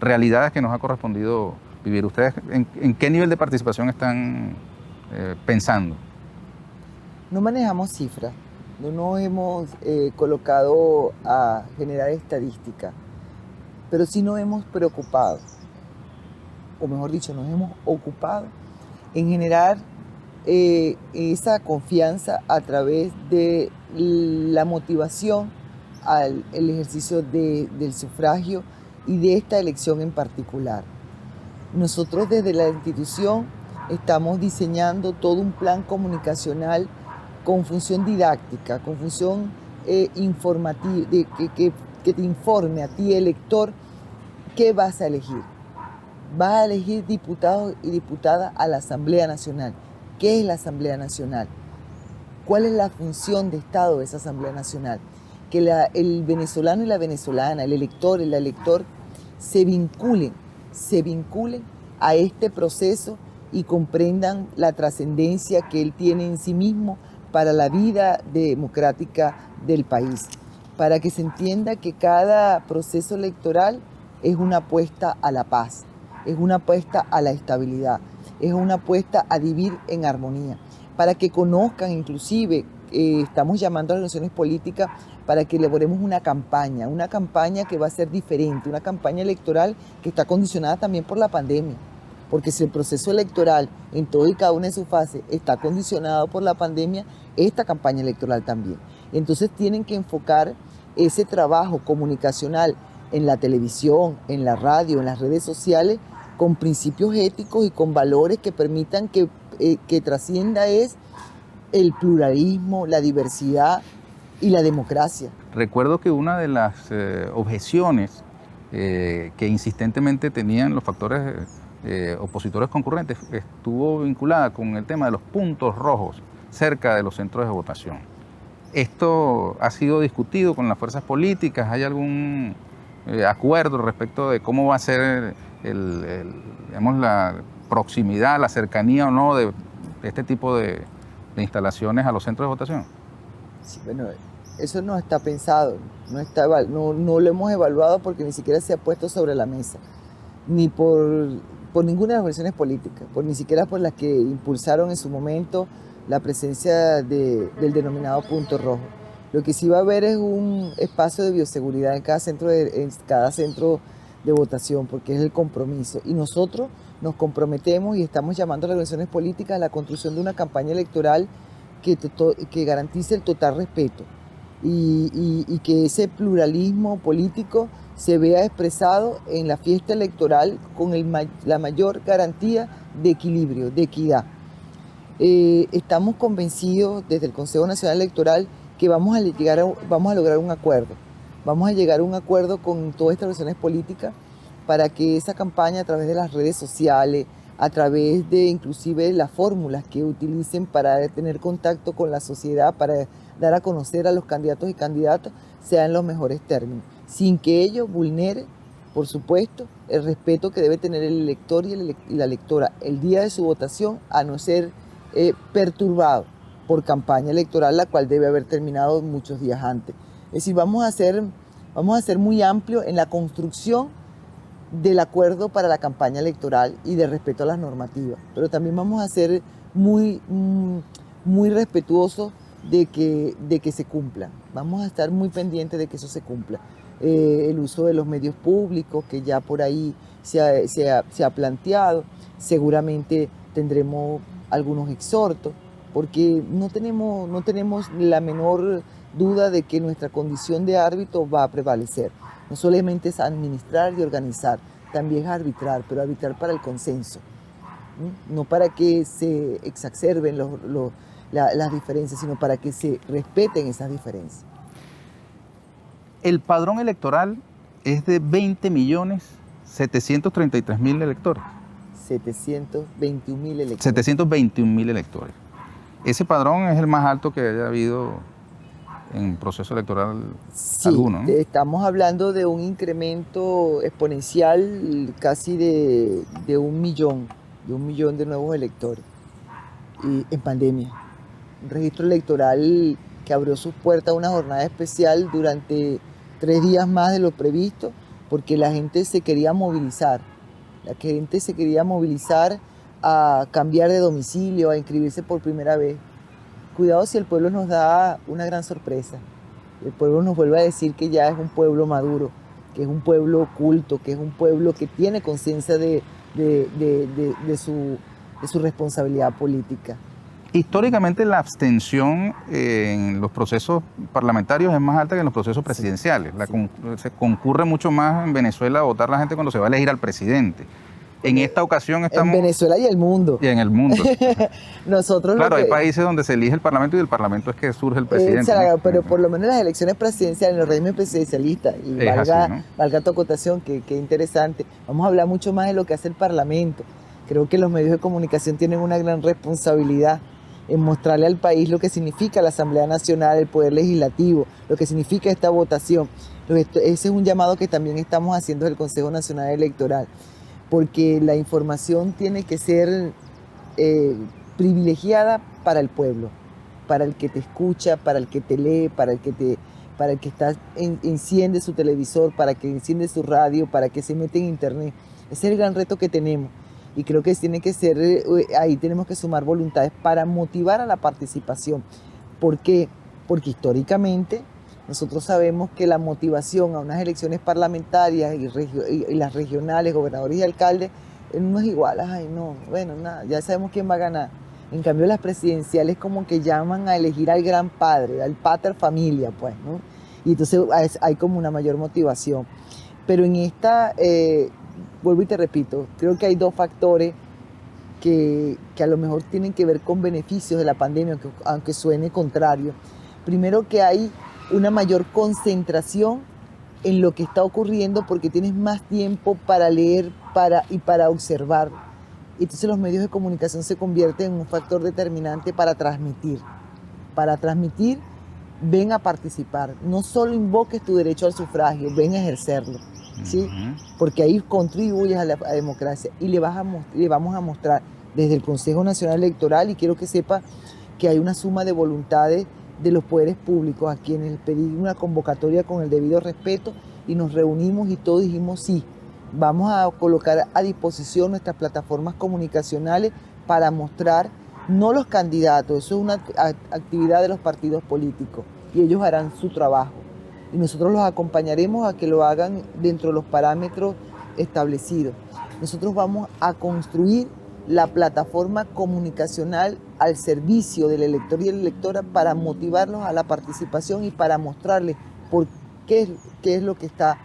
realidades que nos ha correspondido vivir? ¿Ustedes en qué nivel de participación están pensando? No manejamos cifras, no nos hemos colocado a generar estadística, pero sí nos hemos preocupado, o mejor dicho, nos hemos ocupado en generar esa confianza a través de la motivación al el ejercicio del sufragio y de esta elección en particular. Nosotros desde la institución estamos diseñando todo un plan comunicacional con función didáctica, con función informativa, que te informe a ti, elector, qué vas a elegir. Vas a elegir diputados y diputadas a la Asamblea Nacional. ¿Qué es la Asamblea Nacional? ¿Cuál es la función de Estado de esa Asamblea Nacional? Que el venezolano y la venezolana, el elector y la elector se vinculen a este proceso y comprendan la trascendencia que él tiene en sí mismo para la vida democrática del país, para que se entienda que cada proceso electoral es una apuesta a la paz, es una apuesta a la estabilidad, es una apuesta a vivir en armonía, para que conozcan inclusive, estamos llamando a las organizaciones políticas para que elaboremos una campaña que va a ser diferente, una campaña electoral que está condicionada también por la pandemia. Porque si el proceso electoral en todo y cada una de sus fases está condicionado por la pandemia, esta campaña electoral también. Entonces tienen que enfocar ese trabajo comunicacional en la televisión, en la radio, en las redes sociales, con principios éticos y con valores que permitan que trascienda el pluralismo, la diversidad y la democracia. Recuerdo que una de las objeciones que insistentemente tenían los factores opositores concurrentes estuvo vinculada con el tema de los puntos rojos cerca de los centros de votación. ¿Esto ha sido discutido con las fuerzas políticas? ¿Hay algún acuerdo respecto de cómo va a ser digamos, la proximidad, la cercanía o no de este tipo de instalaciones a los centros de votación? Sí, bueno, eso no está pensado, no lo hemos evaluado porque ni siquiera se ha puesto sobre la mesa, ni por ninguna de las versiones políticas, ni siquiera por las que impulsaron en su momento la presencia del denominado punto rojo. Lo que sí va a haber es un espacio de bioseguridad en cada centro de votación, porque es el compromiso. Y nosotros nos comprometemos y estamos llamando a las organizaciones políticas a la construcción de una campaña electoral que garantice el total respeto y que ese pluralismo político se vea expresado en la fiesta electoral con la mayor garantía de equilibrio, de equidad. Estamos convencidos desde el Consejo Nacional Electoral que vamos a lograr un acuerdo. Vamos a llegar a un acuerdo con todas estas organizaciones políticas para que esa campaña, a través de las redes sociales, a través de inclusive las fórmulas que utilicen para tener contacto con la sociedad, para dar a conocer a los candidatos y candidatas, sean en los mejores términos, sin que ello vulnere, por supuesto, el respeto que debe tener el elector y la electora el día de su votación, a no ser perturbado por campaña electoral, la cual debe haber terminado muchos días antes. Es decir, vamos a ser muy amplios en la construcción del acuerdo para la campaña electoral y de respeto a las normativas, pero también vamos a ser muy respetuosos de que se cumpla. Vamos a estar muy pendientes de que eso se cumpla. El uso de los medios públicos, que ya por ahí se ha planteado, seguramente tendremos algunos exhortos, porque no tenemos la menor duda de que nuestra condición de árbitro va a prevalecer. No solamente es administrar y organizar, también es arbitrar, pero arbitrar para el consenso, no para que se exacerben las diferencias, sino para que se respeten esas diferencias. El padrón electoral es de 20.733.000 electores. 721.000 electores. 721.000 electores. Ese padrón es el más alto que haya habido en proceso electoral alguno, ¿no? Estamos hablando de un incremento exponencial casi de 1 millón de nuevos electores en pandemia. Un registro electoral que abrió sus puertas a una jornada especial durante 3 días más de lo previsto, porque la gente se quería movilizar. La gente se quería movilizar a cambiar de domicilio, a inscribirse por primera vez. cuidado si el pueblo nos da una gran sorpresa. El pueblo nos vuelve a decir que ya es un pueblo maduro, que es un pueblo culto, que es un pueblo que tiene conciencia de su responsabilidad política. Históricamente la abstención en los procesos parlamentarios es más alta que en los procesos presidenciales. Se concurre mucho más en Venezuela a votar la gente cuando se va a elegir al presidente. En esta ocasión estamos... En Venezuela y el mundo. Y en el mundo. Nosotros claro, hay países donde se elige el parlamento y del parlamento es que surge el presidente. Claro, ¿no? Pero por lo menos las elecciones presidenciales, en los regímenes presidencialistas, y valga, así, ¿no? Valga tu acotación, que interesante. Vamos a hablar mucho más de lo que hace el parlamento. Creo que los medios de comunicación tienen una gran responsabilidad en mostrarle al país lo que significa la Asamblea Nacional, el Poder Legislativo, lo que significa esta votación. Ese es un llamado que también estamos haciendo del Consejo Nacional Electoral, porque la información tiene que ser privilegiada para el pueblo, para el que te escucha, para el que te lee, para el que enciende su televisor, para el que enciende su radio, para el que se mete en internet. Ese es el gran reto que tenemos. Y creo que tiene que ser, ahí tenemos que sumar voluntades para motivar a la participación. ¿Por qué? Porque históricamente nosotros sabemos que la motivación a unas elecciones parlamentarias y las regionales, gobernadores y alcaldes, no es igual. Ay, no, bueno, nada, ya sabemos quién va a ganar. En cambio, las presidenciales como que llaman a elegir al gran padre, al pater familia, pues, ¿no? Y entonces hay como una mayor motivación. Pero en esta... vuelvo y te repito, creo que hay dos factores que a lo mejor tienen que ver con beneficios de la pandemia, aunque suene contrario. Primero, que hay una mayor concentración en lo que está ocurriendo porque tienes más tiempo para leer y para observar. Entonces los medios de comunicación se convierten en un factor determinante para transmitir. Para transmitir, ven a participar. No solo invoques tu derecho al sufragio, ven a ejercerlo. ¿Sí? Porque ahí contribuyes a la democracia y le vamos a mostrar desde el Consejo Nacional Electoral, y quiero que sepa que hay una suma de voluntades de los poderes públicos a quienes pedí una convocatoria con el debido respeto y nos reunimos y todos dijimos sí, vamos a colocar a disposición nuestras plataformas comunicacionales para mostrar no los candidatos, eso es una actividad de los partidos políticos y ellos harán su trabajo. Y nosotros los acompañaremos a que lo hagan dentro de los parámetros establecidos. Nosotros vamos a construir la plataforma comunicacional al servicio del elector y de la electora para motivarlos a la participación y para mostrarles por qué es lo que está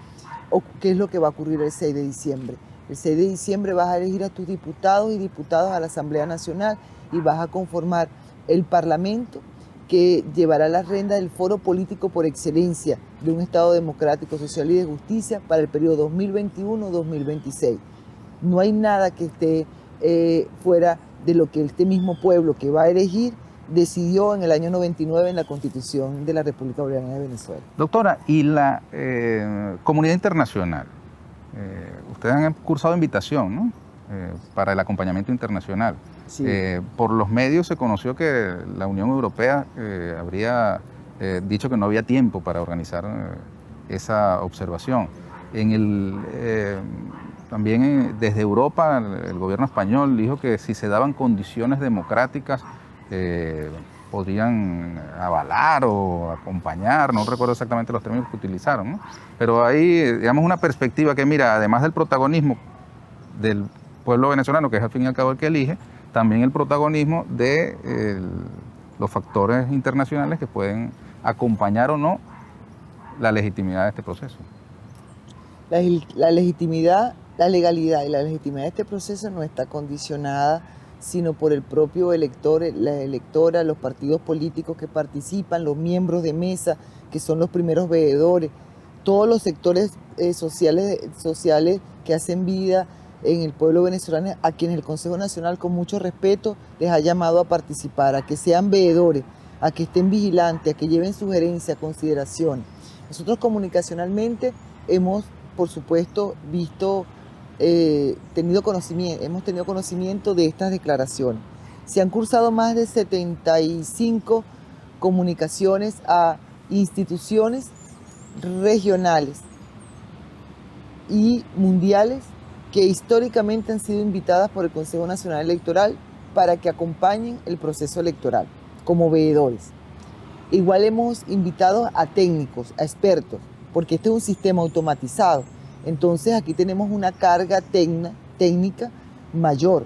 o qué es lo que va a ocurrir el 6 de diciembre. El 6 de diciembre vas a elegir a tus diputados y diputadas a la Asamblea Nacional y vas a conformar el Parlamento que llevará la rienda del foro político por excelencia de un Estado democrático, social y de justicia para el periodo 2021-2026. No hay nada que esté fuera de lo que este mismo pueblo que va a elegir decidió en el año 99 en la Constitución de la República Bolivariana de Venezuela. Doctora, ¿y la comunidad internacional? Ustedes han cursado invitación, ¿no? Para el acompañamiento internacional. Sí. Por los medios se conoció que la Unión Europea habría dicho que no había tiempo para organizar esa observación. También desde Europa el gobierno español dijo que si se daban condiciones democráticas podrían avalar o acompañar, no recuerdo exactamente los términos que utilizaron, ¿no? Pero hay, digamos, una perspectiva que, mira, además del protagonismo del pueblo venezolano, que es al fin y al cabo el que elige, también el protagonismo de los factores internacionales que pueden acompañar o no la legitimidad de este proceso. La legitimidad, la legalidad y la legitimidad de este proceso no está condicionada sino por el propio elector, la electora, los partidos políticos que participan, los miembros de mesa, que son los primeros veedores, todos los sectores sociales que hacen vida en el pueblo venezolano, a quienes el Consejo Nacional con mucho respeto les ha llamado a participar, a que sean veedores, a que estén vigilantes, a que lleven sugerencias, consideraciones. Nosotros comunicacionalmente hemos, por supuesto, hemos tenido conocimiento de estas declaraciones. Se han cursado más de 75 comunicaciones a instituciones regionales y mundiales que históricamente han sido invitadas por el Consejo Nacional Electoral para que acompañen el proceso electoral. como veedores. Igual hemos invitado a técnicos, a expertos, porque este es un sistema automatizado. Entonces aquí tenemos una carga técnica mayor.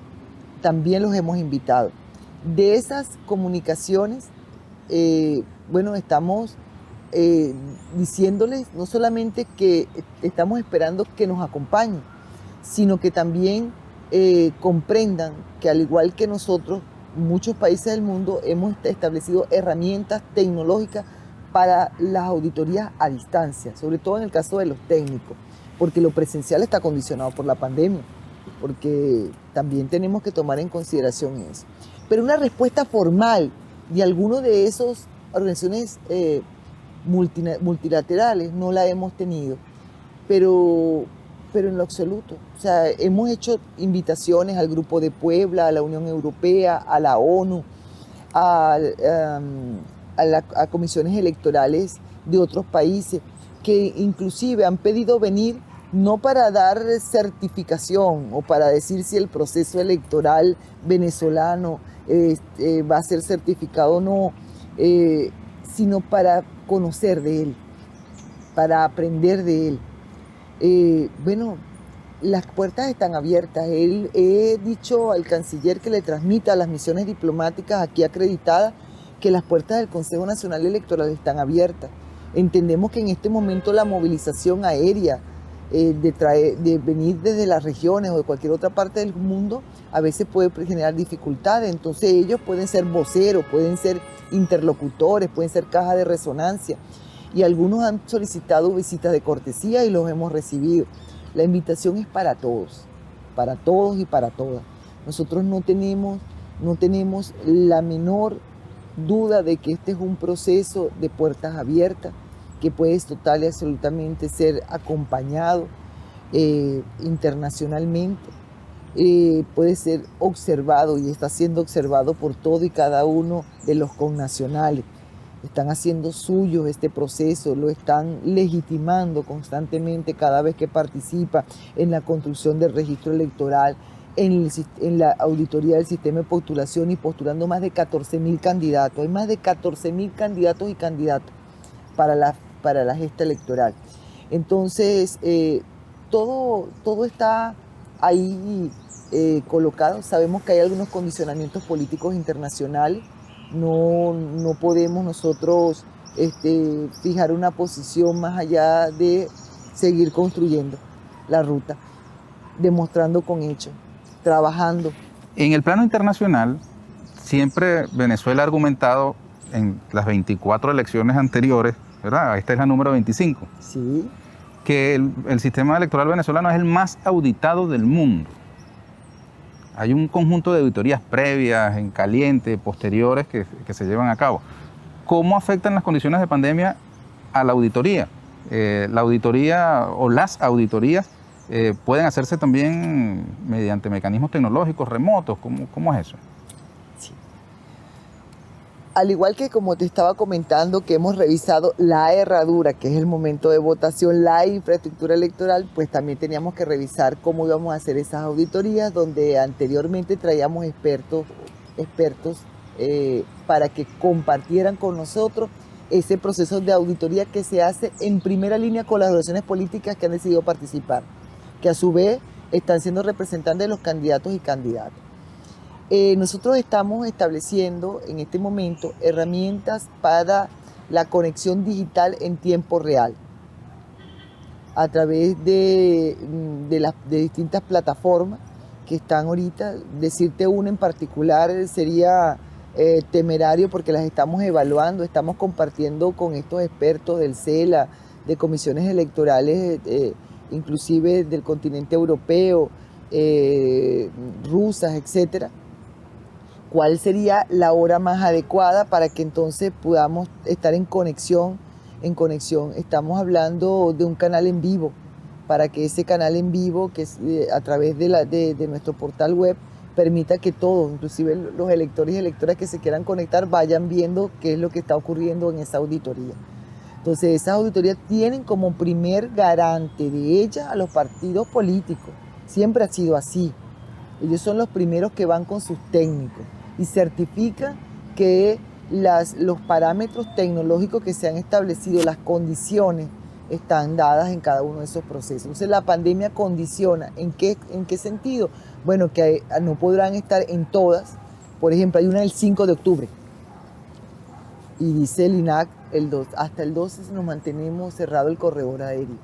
También los hemos invitado. De esas comunicaciones, estamos diciéndoles no solamente que estamos esperando que nos acompañen, sino que también comprendan que al igual que nosotros, muchos países del mundo hemos establecido herramientas tecnológicas para las auditorías a distancia, sobre todo en el caso de los técnicos, porque lo presencial está condicionado por la pandemia, porque también tenemos que tomar en consideración eso. Pero una respuesta formal de alguno de esos organizaciones multilaterales no la hemos tenido, pero en lo absoluto. O sea, hemos hecho invitaciones al Grupo de Puebla, a la Unión Europea, a la ONU, a comisiones electorales de otros países, que inclusive han pedido venir no para dar certificación o para decir si el proceso electoral venezolano va a ser certificado o no, sino para conocer de él, para aprender de él. Las puertas están abiertas. He dicho al canciller que le transmita a las misiones diplomáticas aquí acreditadas que las puertas del Consejo Nacional Electoral están abiertas. Entendemos que en este momento la movilización aérea de venir desde las regiones o de cualquier otra parte del mundo a veces puede generar dificultades. Entonces ellos pueden ser voceros, pueden ser interlocutores, pueden ser caja de resonancia. Y algunos han solicitado visitas de cortesía y los hemos recibido. La invitación es para todos y para todas. Nosotros no tenemos la menor duda de que este es un proceso de puertas abiertas, que puede total y absolutamente ser acompañado internacionalmente, puede ser observado y está siendo observado por todo y cada uno de los connacionales. Están haciendo suyo este proceso, lo están legitimando constantemente cada vez que participa en la construcción del registro electoral, en la auditoría del sistema de postulación y postulando más de 14.000 candidatos. Hay más de 14.000 candidatos y candidatas para la gesta electoral. Entonces, todo está ahí colocado. Sabemos que hay algunos condicionamientos políticos internacionales. No podemos nosotros fijar una posición más allá de seguir construyendo la ruta, demostrando con hechos, trabajando. En el plano internacional, siempre Venezuela ha argumentado en las 24 elecciones anteriores, ¿verdad? Esta es la número 25. Sí. Que el sistema electoral venezolano es el más auditado del mundo. Hay un conjunto de auditorías previas, en caliente, posteriores, que se llevan a cabo. ¿Cómo afectan las condiciones de pandemia a la auditoría? La auditoría o las auditorías pueden hacerse también mediante mecanismos tecnológicos remotos. ¿Cómo es eso? Sí. Al igual que como te estaba comentando que hemos revisado la herradura, que es el momento de votación, la infraestructura electoral, pues también teníamos que revisar cómo íbamos a hacer esas auditorías, donde anteriormente traíamos expertos para que compartieran con nosotros ese proceso de auditoría que se hace en primera línea con las organizaciones políticas que han decidido participar, que a su vez están siendo representantes de los candidatos y candidatas. Nosotros estamos estableciendo en este momento herramientas para la conexión digital en tiempo real a través de distintas plataformas que están ahorita. Decirte una en particular sería temerario porque las estamos evaluando, estamos compartiendo con estos expertos del CELA, de comisiones electorales, inclusive del continente europeo, rusas, etcétera. ¿Cuál sería la hora más adecuada para que entonces podamos estar en conexión? Estamos hablando de un canal en vivo, para que ese canal en vivo, que es a través de nuestro portal web, permita que todos, inclusive los electores y electoras que se quieran conectar, vayan viendo qué es lo que está ocurriendo en esa auditoría. Entonces, esas auditorías tienen como primer garante de ellas a los partidos políticos. Siempre ha sido así. Ellos son los primeros que van con sus técnicos y certifican que los parámetros tecnológicos que se han establecido, las condiciones están dadas en cada uno de esos procesos. Entonces la pandemia condiciona. ¿En qué sentido? Bueno, que no podrán estar en todas. Por ejemplo, hay una el 5 de octubre. Y dice el INAC, hasta el 12 nos mantenemos cerrado el corredor aéreo.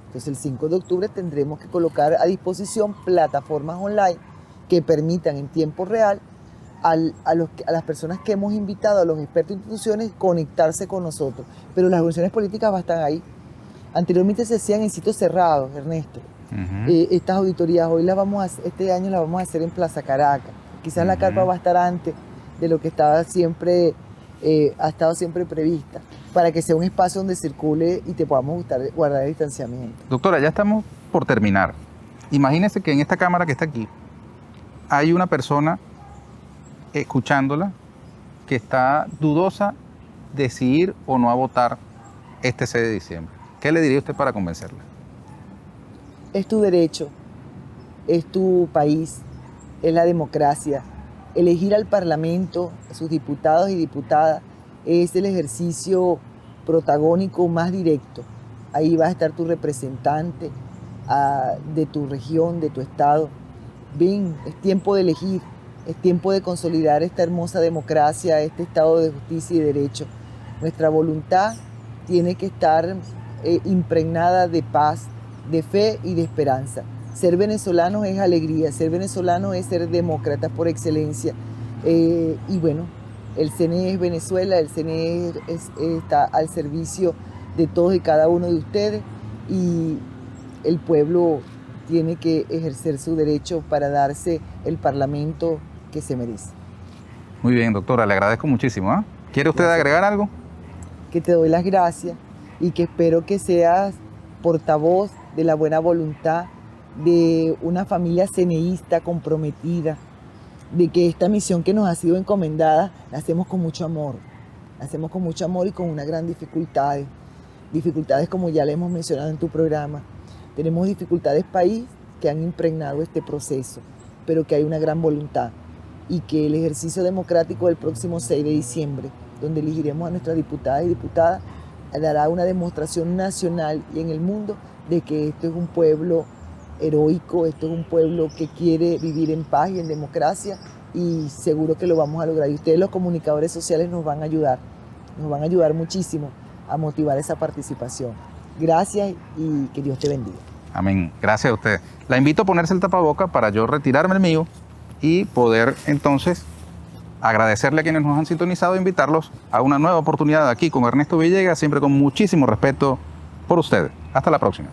Entonces el 5 de octubre tendremos que colocar a disposición plataformas online que permitan en tiempo real a las personas que hemos invitado, a los expertos e instituciones, conectarse con nosotros. Pero las organizaciones políticas van a estar ahí. Anteriormente se hacían en sitios cerrados, Ernesto. Estas auditorías este año las vamos a hacer en Plaza Caracas. Quizás la carpa va a estar antes de lo que ha estado siempre prevista, para que sea un espacio donde circule y te podamos guardar el distanciamiento. Doctora, ya estamos por terminar. Imagínese que en esta cámara que está aquí hay una persona escuchándola que está dudosa de si ir o no a votar este 6 de diciembre. ¿Qué le diría usted para convencerla? Es tu derecho, es tu país, es la democracia. Elegir al Parlamento, a sus diputados y diputadas, es el ejercicio protagónico más directo. Ahí va a estar tu representante de tu región, de tu estado. Ven, es tiempo de elegir, es tiempo de consolidar esta hermosa democracia, este estado de justicia y derecho. Nuestra voluntad tiene que estar impregnada de paz, de fe y de esperanza. Ser venezolanos es alegría, ser venezolano es ser demócratas por excelencia. Y bueno, el CNE es Venezuela, el CNE está al servicio de todos y cada uno de ustedes, y el pueblo tiene que ejercer su derecho para darse el parlamento que se merece. Muy bien, doctora, le agradezco muchísimo. ¿Quiere usted agregar algo? Que te doy las gracias y que espero que seas portavoz de la buena voluntad de una familia ceneísta comprometida, de que esta misión que nos ha sido encomendada la hacemos con mucho amor. La hacemos con mucho amor y con una gran dificultades. Dificultades como ya le hemos mencionado en tu programa. Tenemos dificultades país que han impregnado este proceso, pero que hay una gran voluntad y que el ejercicio democrático del próximo 6 de diciembre, donde elegiremos a nuestras diputadas y diputadas, dará una demostración nacional y en el mundo de que esto es un pueblo heroico, esto es un pueblo que quiere vivir en paz y en democracia, y seguro que lo vamos a lograr. Y ustedes, los comunicadores sociales, nos van a ayudar muchísimo a motivar esa participación. Gracias y que Dios te bendiga. Amén. Gracias a usted. La invito a ponerse el tapaboca para yo retirarme el mío y poder entonces agradecerle a quienes nos han sintonizado e invitarlos a una nueva oportunidad aquí con Ernesto Villegas, siempre con muchísimo respeto por ustedes. Hasta la próxima.